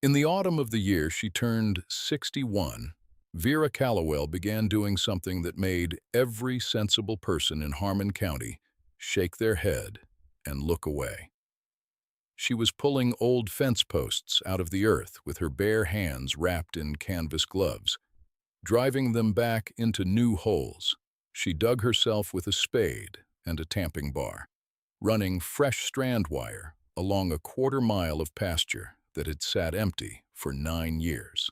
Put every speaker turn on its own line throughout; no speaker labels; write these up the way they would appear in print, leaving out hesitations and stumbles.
In the autumn of the year she turned 61, Vera Callowell began doing something that made every sensible person in Harmon County shake their head and look away. She was pulling old fence posts out of the earth with her bare hands wrapped in canvas gloves, driving them back into new holes. She dug herself with a spade and a tamping bar, running fresh strand wire along a quarter-mile of pasture that had sat empty for 9 years.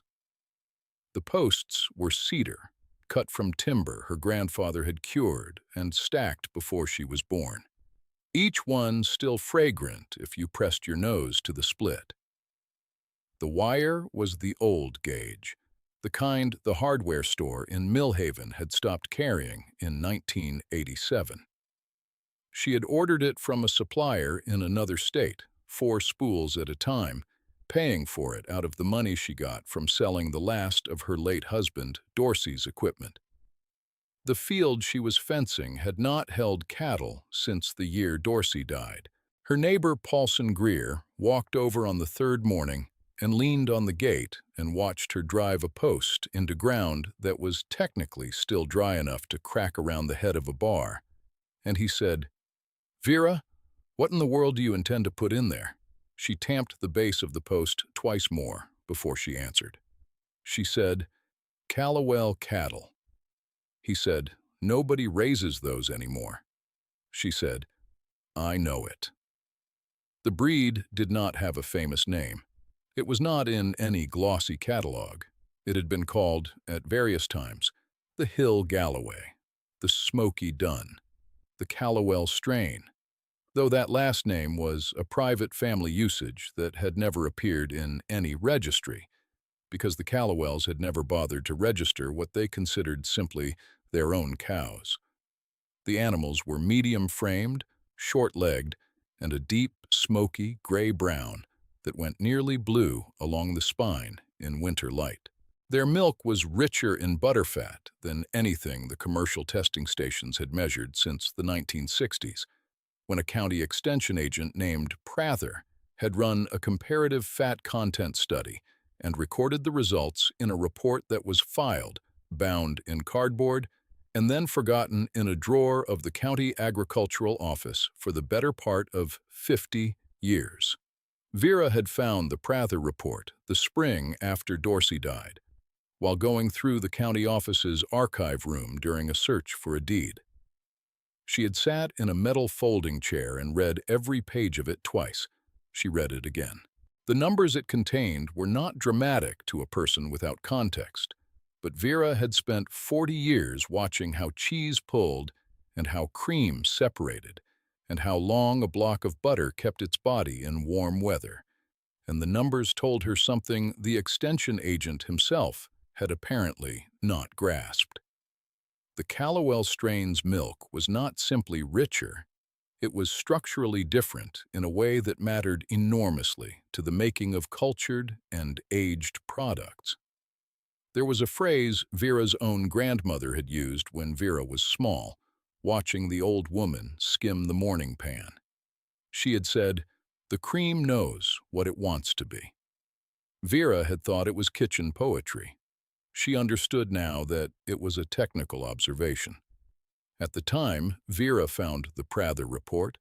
The posts were cedar, cut from timber her grandfather had cured and stacked before she was born, each one still fragrant if you pressed your nose to the split. The wire was the old gauge, the kind the hardware store in Millhaven had stopped carrying in 1987. She had ordered it from a supplier in another state, 4 spools at a time, paying for it out of the money she got from selling the last of her late husband, Dorsey's equipment. The field she was fencing had not held cattle since the year Dorsey died. Her neighbor, Paulson Greer, walked over on the third morning and leaned on the gate and watched her drive a post into ground that was technically still dry enough to crack around the head of a bar. And he said, "Vera, what in the world do you intend to put in there?" She tamped the base of the post twice more before she answered. She said, "Callowell cattle." He said, "Nobody raises those anymore." She said, "I know it." The breed did not have a famous name. It was not in any glossy catalog. It had been called, at various times, the Hill Galloway, the Smoky Dun, the Callowell strain, though that last name was a private family usage that had never appeared in any registry, because the Callowells had never bothered to register what they considered simply their own cows. The animals were medium-framed, short-legged, and a deep, smoky, gray-brown that went nearly blue along the spine in winter light. Their milk was richer in butterfat than anything the commercial testing stations had measured since the 1960s, when a county extension agent named Prather had run a comparative fat content study and recorded the results in a report that was filed, bound in cardboard, and then forgotten in a drawer of the county agricultural office for the better part of 50 years. Vera had found the Prather report the spring after Dorsey died, while going through the county office's archive room during a search for a deed. She had sat in a metal folding chair and read every page of it twice. She read it again. The numbers it contained were not dramatic to a person without context, but Vera had spent 40 years watching how cheese pulled and how cream separated and how long a block of butter kept its body in warm weather, and the numbers told her something the extension agent himself had apparently not grasped. The Callowell strain's milk was not simply richer, it was structurally different in a way that mattered enormously to the making of cultured and aged products. There was a phrase Vera's own grandmother had used when Vera was small, watching the old woman skim the morning pan. She had said, "The cream knows what it wants to be." Vera had thought it was kitchen poetry. She understood now that it was a technical observation. At the time Vera found the Prather report,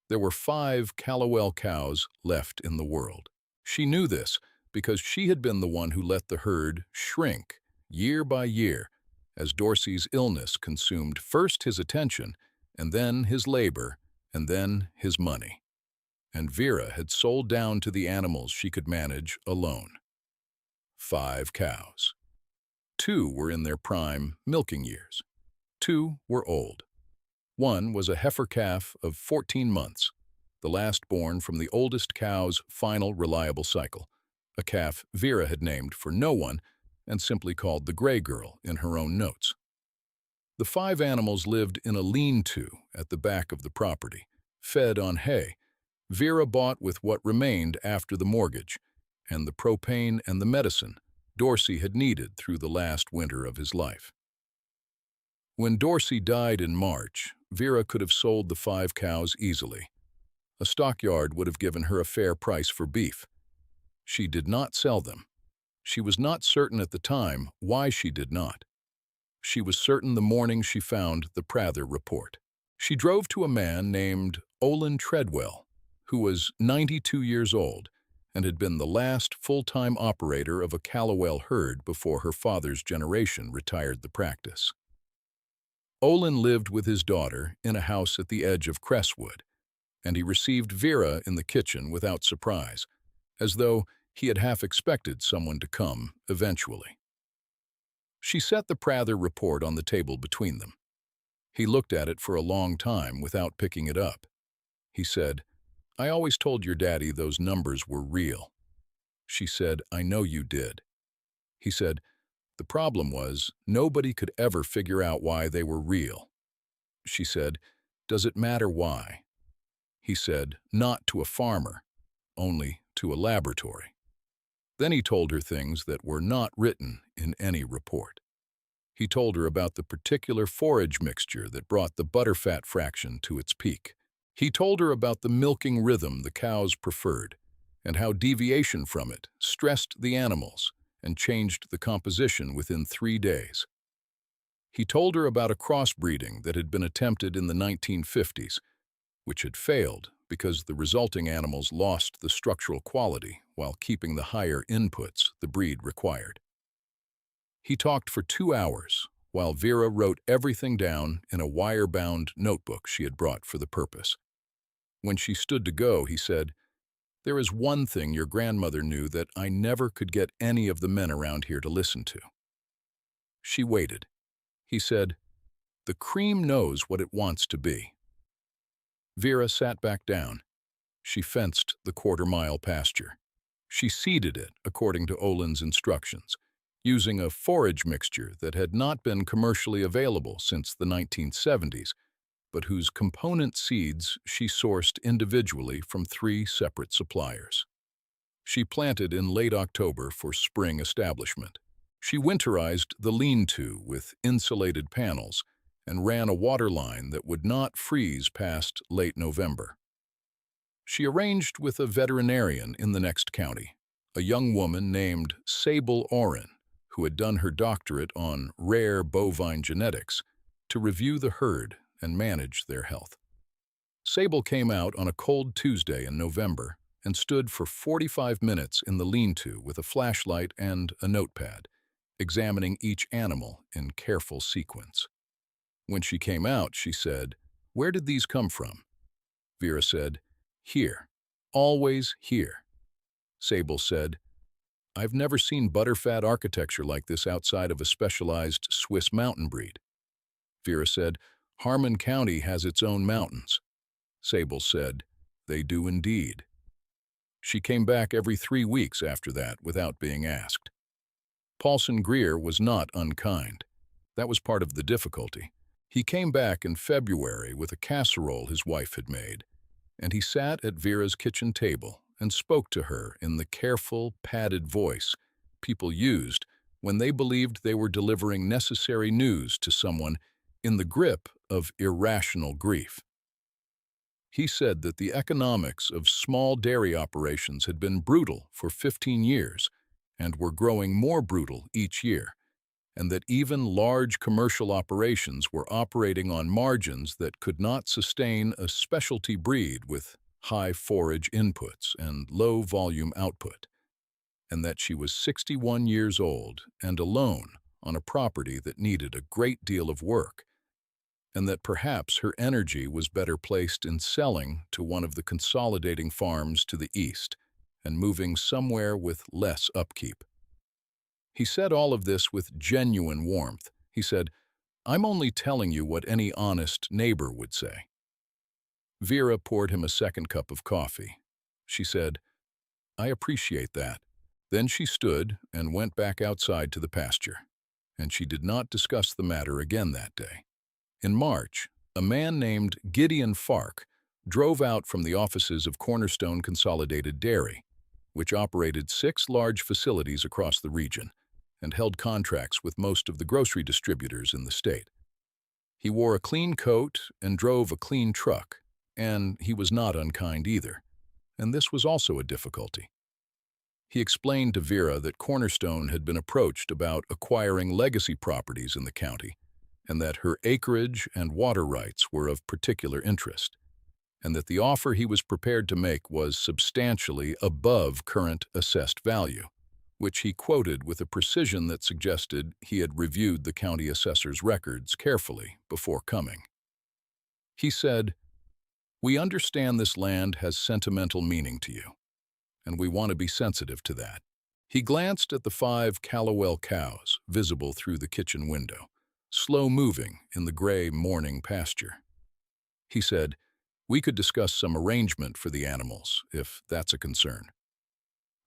there were 5 Callowell cows left in the world. She knew this because she had been the one who let the herd shrink year by year as Dorsey's illness consumed first his attention, and then his labor, and then his money. And Vera had sold down to the animals she could manage alone. 5 cows. 2 were in their prime milking years. 2 were old. 1 was a heifer calf of 14 months, the last born from the oldest cow's final reliable cycle, a calf Vera had named for no one and simply called the Gray Girl in her own notes. The 5 animals lived in a lean-to at the back of the property, fed on hay Vera bought with what remained after the mortgage, and the propane and the medicine Dorsey had needed through the last winter of his life. When Dorsey died in March, Vera could have sold the 5 cows easily. A stockyard would have given her a fair price for beef. She did not sell them. She was not certain at the time why she did not. She was certain the morning she found the Prather report. She drove to a man named Olin Treadwell, who was 92 years old and had been the last full-time operator of a Callowell herd before her father's generation retired the practice. Olin lived with his daughter in a house at the edge of Crestwood, and he received Vera in the kitchen without surprise, as though he had half expected someone to come eventually. She set the Prather report on the table between them. He looked at it for a long time without picking it up. He said, "I always told your daddy those numbers were real." She said, "I know you did." He said, "The problem was, nobody could ever figure out why they were real." She said, "Does it matter why?" He said, "Not to a farmer, only to a laboratory." Then he told her things that were not written in any report. He told her about the particular forage mixture that brought the butterfat fraction to its peak. He told her about the milking rhythm the cows preferred, and how deviation from it stressed the animals and changed the composition within 3 days. He told her about a crossbreeding that had been attempted in the 1950s, which had failed because the resulting animals lost the structural quality while keeping the higher inputs the breed required. He talked for 2 hours, while Vera wrote everything down in a wire-bound notebook she had brought for the purpose. When she stood to go, he said, "There is one thing your grandmother knew that I never could get any of the men around here to listen to." She waited. He said, "The cream knows what it wants to be." Vera sat back down. She fenced the quarter-mile pasture. She seeded it according to Olin's instructions, using a forage mixture that had not been commercially available since the 1970s, but whose component seeds she sourced individually from 3 separate suppliers. She planted in late October for spring establishment. She winterized the lean-to with insulated panels and ran a water line that would not freeze past late November. She arranged with a veterinarian in the next county, a young woman named Sable Oren, who had done her doctorate on rare bovine genetics, to review the herd and manage their health. Sable came out on a cold Tuesday in November and stood for 45 minutes in the lean-to with a flashlight and a notepad, examining each animal in careful sequence. When she came out, she said, "Where did these come from?" Vera said, "Here. Always here." Sable said, "I've never seen butterfat architecture like this outside of a specialized Swiss mountain breed." Vera said, "Harmon County has its own mountains." Sable said, "They do indeed." She came back every 3 weeks after that without being asked. Paulson Greer was not unkind. That was part of the difficulty. He came back in February with a casserole his wife had made, and he sat at Vera's kitchen table and spoke to her in the careful, padded voice people used when they believed they were delivering necessary news to someone in the grip of irrational grief. He said that the economics of small dairy operations had been brutal for 15 years and were growing more brutal each year, and that even large commercial operations were operating on margins that could not sustain a specialty breed with high forage inputs and low volume output, and that she was 61 years old and alone on a property that needed a great deal of work, and that perhaps her energy was better placed in selling to one of the consolidating farms to the east and moving somewhere with less upkeep. He said all of this with genuine warmth. He said, "I'm only telling you what any honest neighbor would say." Vera poured him a second cup of coffee. She said, "I appreciate that." Then she stood and went back outside to the pasture, and she did not discuss the matter again that day. In March, a man named Gideon Fark drove out from the offices of Cornerstone Consolidated Dairy, which operated 6 large facilities across the region and held contracts with most of the grocery distributors in the state. He wore a clean coat and drove a clean truck, and he was not unkind either, and this was also a difficulty. He explained to Vera that Cornerstone had been approached about acquiring legacy properties in the county, and that her acreage and water rights were of particular interest, and that the offer he was prepared to make was substantially above current assessed value, which he quoted with a precision that suggested he had reviewed the county assessor's records carefully before coming. He said, "We understand this land has sentimental meaning to you, and we want to be sensitive to that." He glanced at the 5 Callowell cows visible through the kitchen window, slow-moving in the gray morning pasture. He said, "We could discuss some arrangement for the animals, if that's a concern."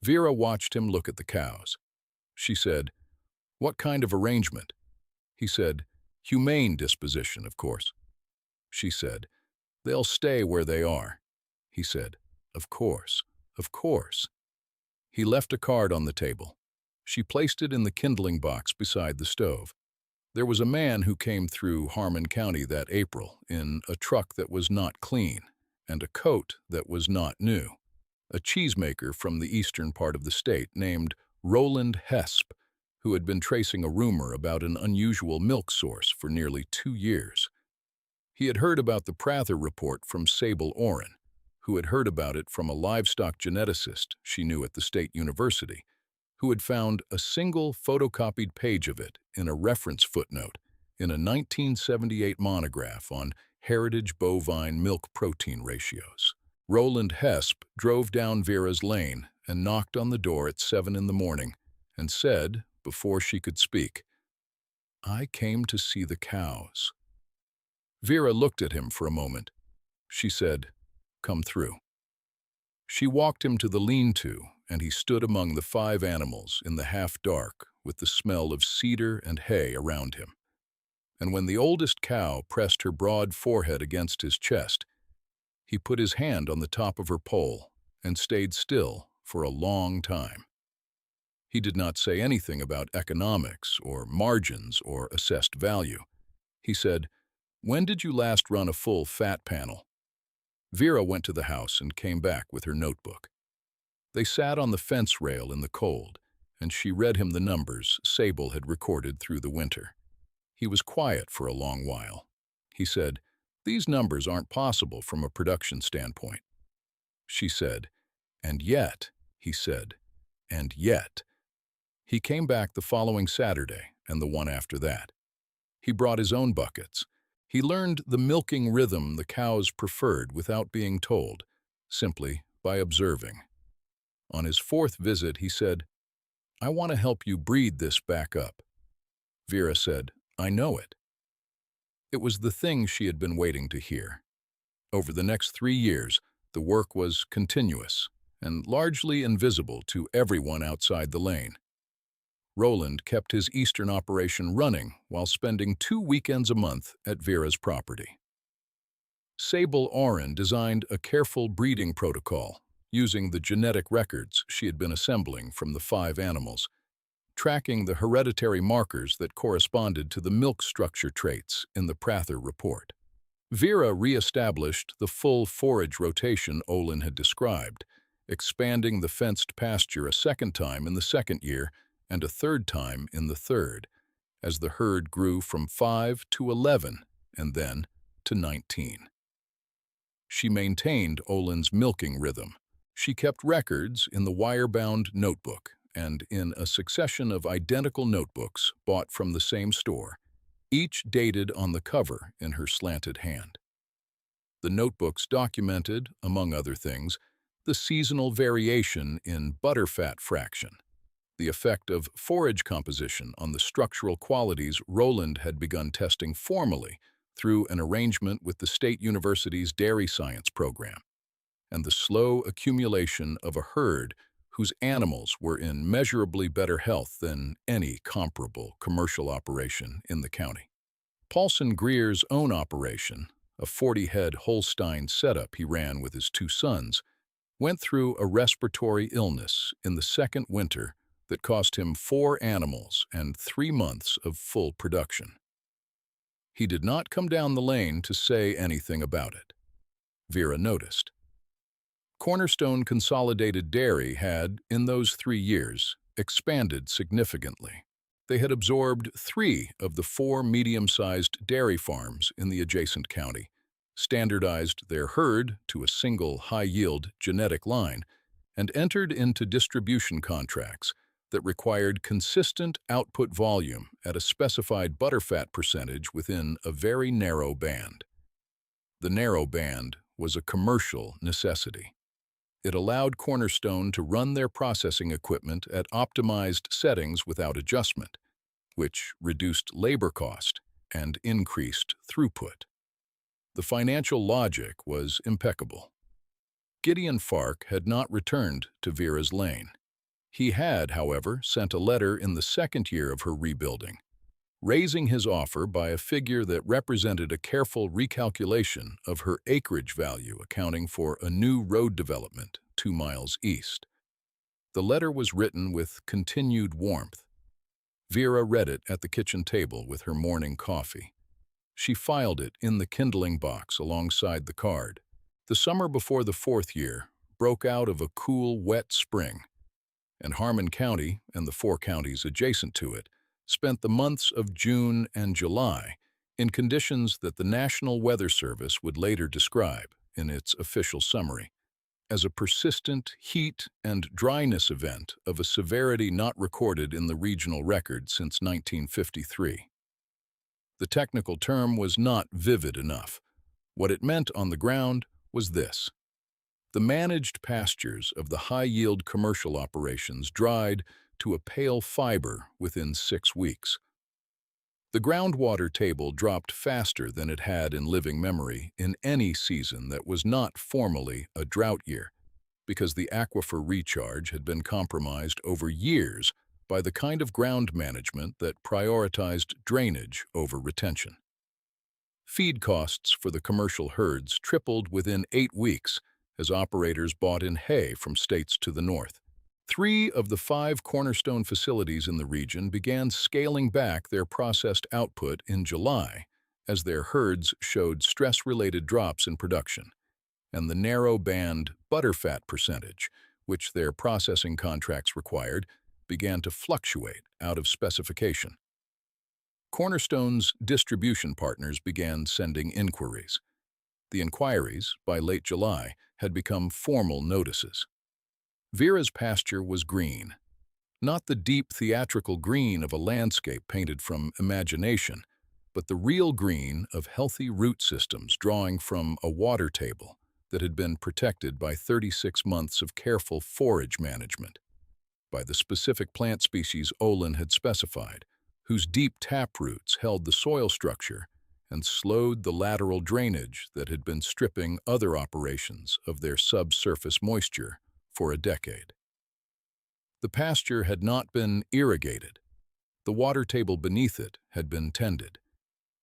Vera watched him look at the cows. She said, "What kind of arrangement?" He said, "Humane disposition, of course." She said, "They'll stay where they are." He said, "Of course, of course." He left a card on the table. She placed it in the kindling box beside the stove. There was a man who came through Harmon County that April in a truck that was not clean and a coat that was not new. A cheesemaker from the eastern part of the state named Roland Hesp, who had been tracing a rumor about an unusual milk source for nearly 2 years. He had heard about the Prather report from Sable Oren, who had heard about it from a livestock geneticist she knew at the state university, who had found a single photocopied page of it in a reference footnote in a 1978 monograph on heritage bovine milk protein ratios. Roland Hesp drove down Vera's lane and knocked on the door at 7 in the morning and said, before she could speak, "I came to see the cows." Vera looked at him for a moment. She said, "Come through." She walked him to the lean-to, and he stood among the 5 animals in the half-dark with the smell of cedar and hay around him. And when the oldest cow pressed her broad forehead against his chest, he put his hand on the top of her poll and stayed still for a long time. He did not say anything about economics or margins or assessed value. He said, "When did you last run a full fat panel?" Vera went to the house and came back with her notebook. They sat on the fence rail in the cold, and she read him the numbers Sable had recorded through the winter. He was quiet for a long while. He said, "These numbers aren't possible from a production standpoint." She said, "And yet," he said, "and yet." He came back the following Saturday and the one after that. He brought his own buckets. He learned the milking rhythm the cows preferred without being told, simply by observing. On his 4th visit, he said, "I want to help you breed this back up." Vera said, "I know it." It was the thing she had been waiting to hear. Over the next 3 years, the work was continuous and largely invisible to everyone outside the lane. Roland kept his eastern operation running while spending 2 weekends a month at Vera's property. Sable Oren designed a careful breeding protocol using the genetic records she had been assembling from the 5 animals, tracking the hereditary markers that corresponded to the milk structure traits in the Prather report. Vera re-established the full forage rotation Olin had described, expanding the fenced pasture a 2nd time in the 2nd year and a 3rd time in the 3rd, as the herd grew from 5 to 11 and then to 19. She maintained Olin's milking rhythm. She kept records in the wire-bound notebook and in a succession of identical notebooks bought from the same store, each dated on the cover in her slanted hand. The notebooks documented, among other things, the seasonal variation in butterfat fraction, the effect of forage composition on the structural qualities Roland had begun testing formally through an arrangement with the State University's Dairy Science program, and the slow accumulation of a herd whose animals were in measurably better health than any comparable commercial operation in the county. Paulson Greer's own operation, a 40-head Holstein setup he ran with his 2 sons, went through a respiratory illness in the 2nd winter that cost him 4 animals and 3 months of full production. He did not come down the lane to say anything about it. Vera noticed. Cornerstone Consolidated Dairy had, in those 3 years, expanded significantly. They had absorbed 3 of the 4 medium-sized dairy farms in the adjacent county, standardized their herd to a single high-yield genetic line, and entered into distribution contracts that required consistent output volume at a specified butterfat percentage within a very narrow band. The narrow band was a commercial necessity. It allowed Cornerstone to run their processing equipment at optimized settings without adjustment, which reduced labor cost and increased throughput. The financial logic was impeccable. Gideon Fark had not returned to Vera's Lane. He had, however, sent a letter in the 2nd year of her rebuilding, raising his offer by a figure that represented a careful recalculation of her acreage value, accounting for a new road development 2 miles east. The letter was written with continued warmth. Vera read it at the kitchen table with her morning coffee. She filed it in the kindling box alongside the card. The summer before the 4th year broke out of a cool, wet spring, and Harmon County and the 4 counties adjacent to it spent the months of June and July in conditions that the National Weather Service would later describe in its official summary as a persistent heat and dryness event of a severity not recorded in the regional record since 1953. The technical term was not vivid enough. What it meant on the ground was this: the managed pastures of the high-yield commercial operations dried to a pale fiber within 6 weeks. The groundwater table dropped faster than it had in living memory in any season that was not formally a drought year, because the aquifer recharge had been compromised over years by the kind of ground management that prioritized drainage over retention. Feed costs for the commercial herds tripled within 8 weeks as operators bought in hay from states to the north. 3 of the 5 Cornerstone facilities in the region began scaling back their processed output in July as their herds showed stress-related drops in production, and the narrow-band butterfat percentage, which their processing contracts required, began to fluctuate out of specification. Cornerstone's distribution partners began sending inquiries. The inquiries, by late July, had become formal notices. Vera's pasture was green, not the deep theatrical green of a landscape painted from imagination, but the real green of healthy root systems drawing from a water table that had been protected by 36 months of careful forage management, by the specific plant species Olin had specified, whose deep tap roots held the soil structure and slowed the lateral drainage that had been stripping other operations of their subsurface moisture for a decade. The pasture had not been irrigated. The water table beneath it had been tended.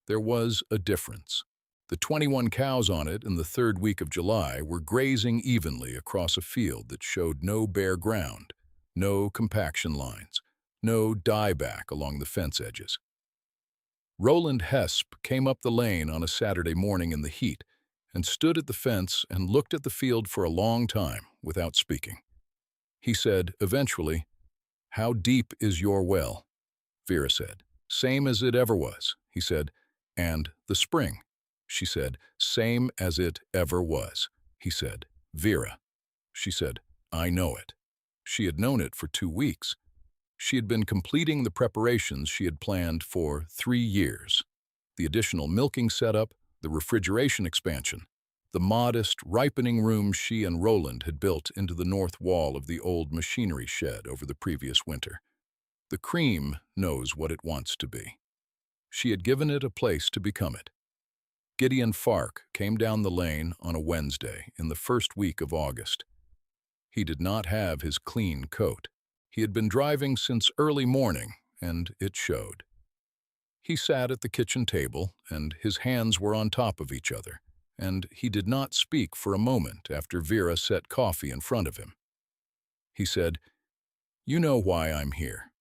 There was a difference. The 21 cows on it in the 3rd week of July were grazing evenly across a field that showed no bare ground, no compaction lines, no dieback along the fence edges. Roland Hesp came up the lane on a Saturday morning in the heat and stood at the fence and looked at the field for a long time without speaking. He said, eventually, "How deep is your well?" Vera said. "Same as it ever was," he said. "And the spring?" She said. "Same as it ever was," he said. "Vera," she said, "I know it." She had known it for 2 weeks. She had been completing the preparations she had planned for 3 years. The additional milking setup, the refrigeration expansion, the modest, ripening room she and Roland had built into the north wall of the old machinery shed over the previous winter. The cream knows what it wants to be. She had given it a place to become it. Gideon Fark came down the lane on a Wednesday in the 1st week of August. He did not have his clean coat. He had been driving since early morning, and it showed. He sat at the kitchen table, and his hands were on top of each other, and he did not speak for a moment after Vera set coffee in front of him. He said, "You know why I'm here."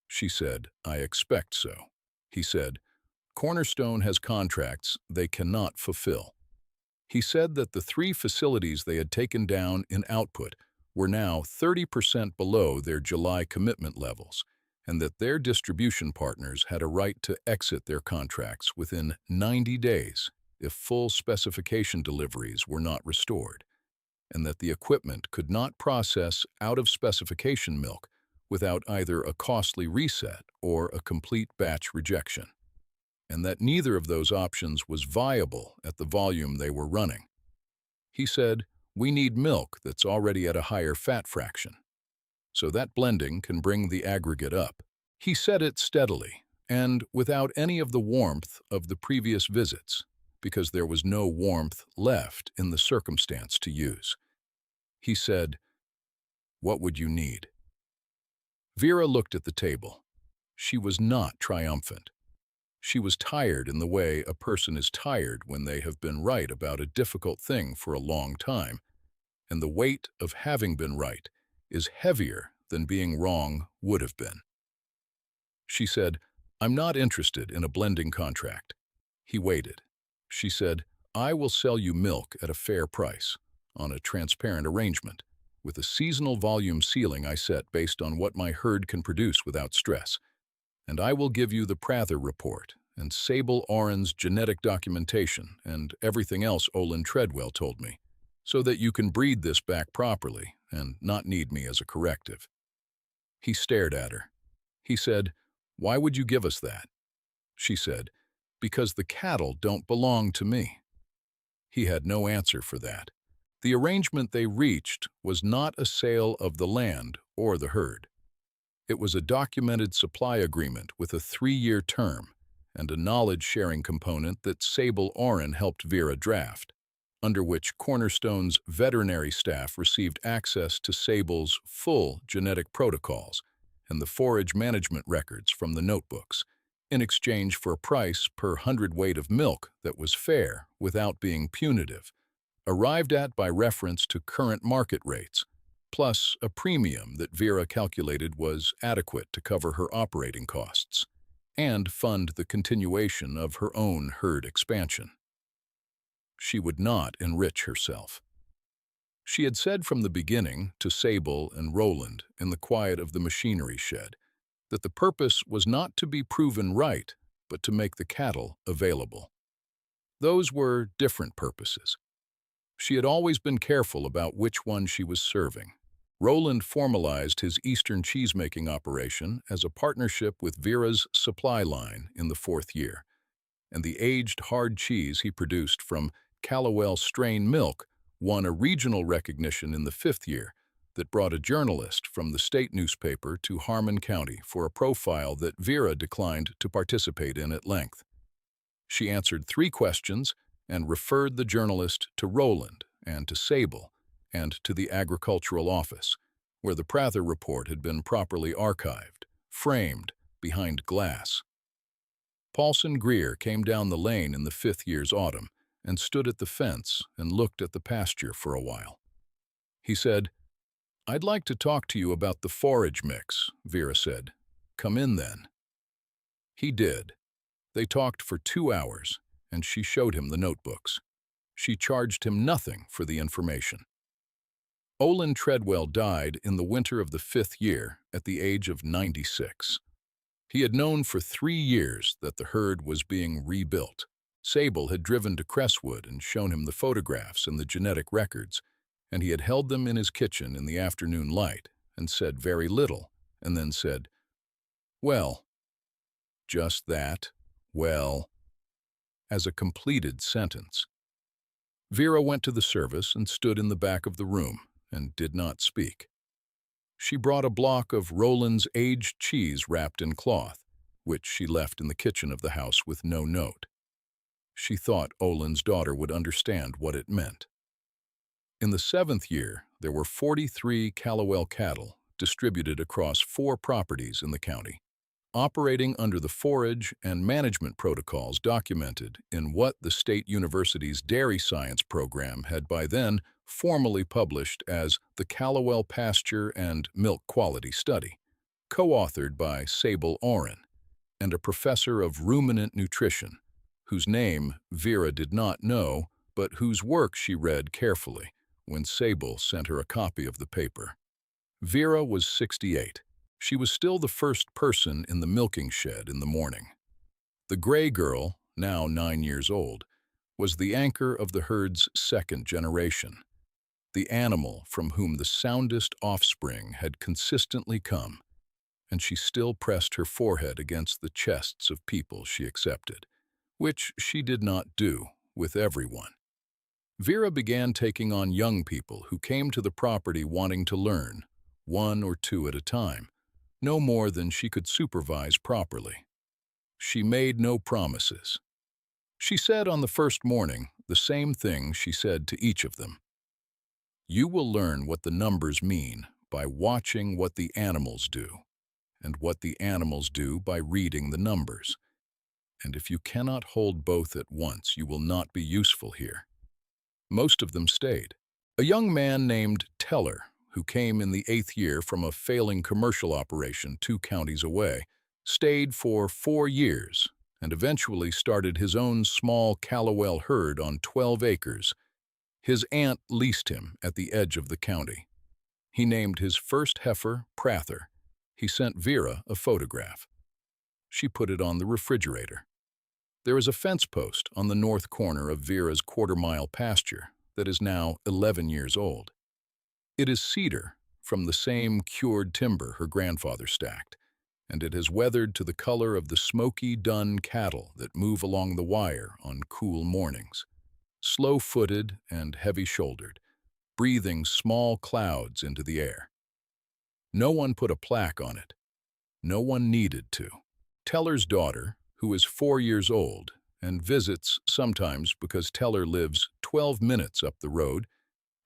She said, "I expect so." He said, "Cornerstone has contracts they cannot fulfill." He said that the 3 facilities they had taken down in output were now 30% below their July commitment levels, and that their distribution partners had a right to exit their contracts within 90 days if full specification deliveries were not restored, and that the equipment could not process out-of-specification milk without either a costly reset or a complete batch rejection, and that neither of those options was viable at the volume they were running. He said, "We need milk that's already at a higher fat fraction, so that blending can bring the aggregate up." He said it steadily, and without any of the warmth of the previous visits, because there was no warmth left in the circumstance to use. He said, "What would you need?" Vera looked at the table. She was not triumphant. She was tired in the way a person is tired when they have been right about a difficult thing for a long time, and the weight of having been right is heavier than being wrong would have been. She said, "I'm not interested in a blending contract." He waited. She said, "I will sell you milk at a fair price, on a transparent arrangement, with a seasonal volume ceiling I set based on what my herd can produce without stress. And I will give you the Prather report and Sable Oren's genetic documentation and everything else Olin Treadwell told me, so that you can breed this back properly and not need me as a corrective." He stared at her. He said, "Why would you give us that?" She said, "Because the cattle don't belong to me." He had no answer for that. The arrangement they reached was not a sale of the land or the herd. It was a documented supply agreement with a 3-year term and a knowledge-sharing component that Sable Oren helped Vera draft, under which Cornerstone's veterinary staff received access to Sable's full genetic protocols and the forage management records from the notebooks, in exchange for a price per hundredweight of milk that was fair without being punitive, arrived at by reference to current market rates, plus a premium that Vera calculated was adequate to cover her operating costs and fund the continuation of her own herd expansion. She would not enrich herself. She had said from the beginning to Sable and Roland in the quiet of the machinery shed that the purpose was not to be proven right, but to make the cattle available. Those were different purposes. She had always been careful about which one she was serving. Roland formalized his Eastern cheesemaking operation as a partnership with Vera's supply line in the 4th year, and the aged hard cheese he produced from Callowell strain milk won a regional recognition in the 5th year that brought a journalist from the state newspaper to Harmon County for a profile that Vera declined to participate in at length. She answered 3 questions and referred the journalist to Roland and to Sable and to the agricultural office, where the Prather report had been properly archived, framed behind glass. Paulson Greer came down the lane in the 5th year's autumn and stood at the fence and looked at the pasture for a while. He said, "I'd like to talk to you about the forage mix," Vera said. "Come in then." He did. They talked for 2 hours, and she showed him the notebooks. She charged him nothing for the information. Olin Treadwell died in the winter of the 5th year at the age of 96. He had known for 3 years that the herd was being rebuilt. Sable had driven to Crestwood and shown him the photographs and the genetic records, and he had held them in his kitchen in the afternoon light and said very little, and then said, "Well." Just that, "well," as a completed sentence. Vera went to the service and stood in the back of the room and did not speak. She brought a block of Roland's aged cheese wrapped in cloth, which she left in the kitchen of the house with no note. She thought Olin's daughter would understand what it meant. In the 7th year, there were 43 Callowell cattle distributed across 4 properties in the county, operating under the forage and management protocols documented in what the State University's Dairy Science program had by then formally published as the Callowell Pasture and Milk Quality Study, co-authored by Sable Oren and a professor of ruminant nutrition, whose name Vera did not know but whose work she read carefully when Sable sent her a copy of the paper. Vera was 68. She was still the first person in the milking shed in the morning. The gray girl, now 9 years old, was the anchor of the herd's second generation, the animal from whom the soundest offspring had consistently come, and she still pressed her forehead against the chests of people she accepted, which she did not do with everyone. Vera began taking on young people who came to the property wanting to learn, 1 or 2 at a time, no more than she could supervise properly. She made no promises. She said on the first morning the same thing she said to each of them. You will learn what the numbers mean by watching what the animals do, and what the animals do by reading the numbers. And if you cannot hold both at once, you will not be useful here. Most of them stayed. A young man named Teller, who came in the 8th year from a failing commercial operation 2 counties away, stayed for 4 years and eventually started his own small Callowell herd on 12 acres. His aunt leased him at the edge of the county. He named his first heifer Prather. He sent Vera a photograph. She put it on the refrigerator. There is a fence post on the north corner of Vera's quarter-mile pasture that is now 11 years old. It is cedar from the same cured timber her grandfather stacked, and it has weathered to the color of the smoky dun cattle that move along the wire on cool mornings, slow-footed and heavy-shouldered, breathing small clouds into the air. No one put a plaque on it. No one needed to. Teller's daughter, who is 4 years old and visits sometimes because Teller lives 12 minutes up the road,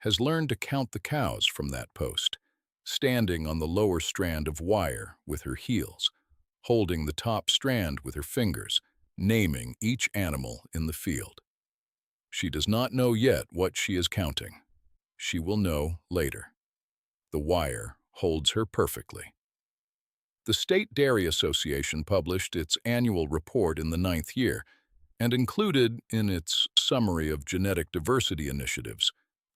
has learned to count the cows from that post, standing on the lower strand of wire with her heels, holding the top strand with her fingers, naming each animal in the field. She does not know yet what she is counting. She will know later. The wire holds her perfectly. The State Dairy Association published its annual report in the 9th year and included in its summary of genetic diversity initiatives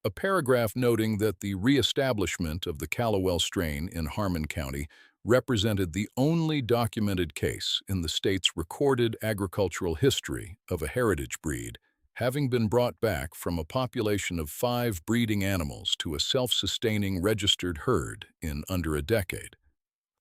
a paragraph noting that the reestablishment of the Callowell strain in Harmon County represented the only documented case in the state's recorded agricultural history of a heritage breed having been brought back from a population of 5 breeding animals to a self-sustaining registered herd in under a decade,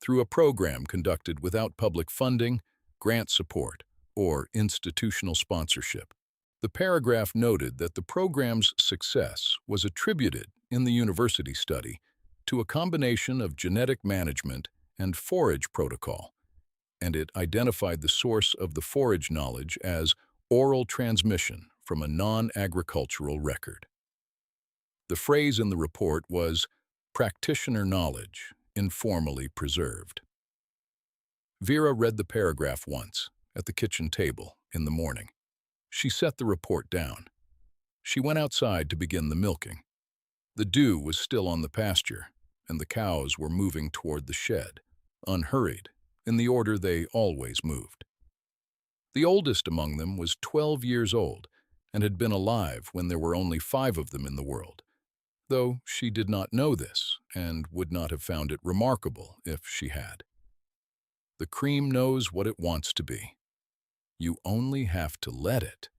through a program conducted without public funding, grant support, or institutional sponsorship. The paragraph noted that the program's success was attributed in the university study to a combination of genetic management and forage protocol, and it identified the source of the forage knowledge as oral transmission from a non-agricultural record. The phrase in the report was practitioner knowledge, informally preserved. Vera read the paragraph once, at the kitchen table, in the morning. She set the report down. She went outside to begin the milking. The dew was still on the pasture, and the cows were moving toward the shed, unhurried, in the order they always moved. The oldest among them was 12 years old and had been alive when there were only 5 of them in the world, though she did not know this and would not have found it remarkable if she had. The cream knows what it wants to be. You only have to let it.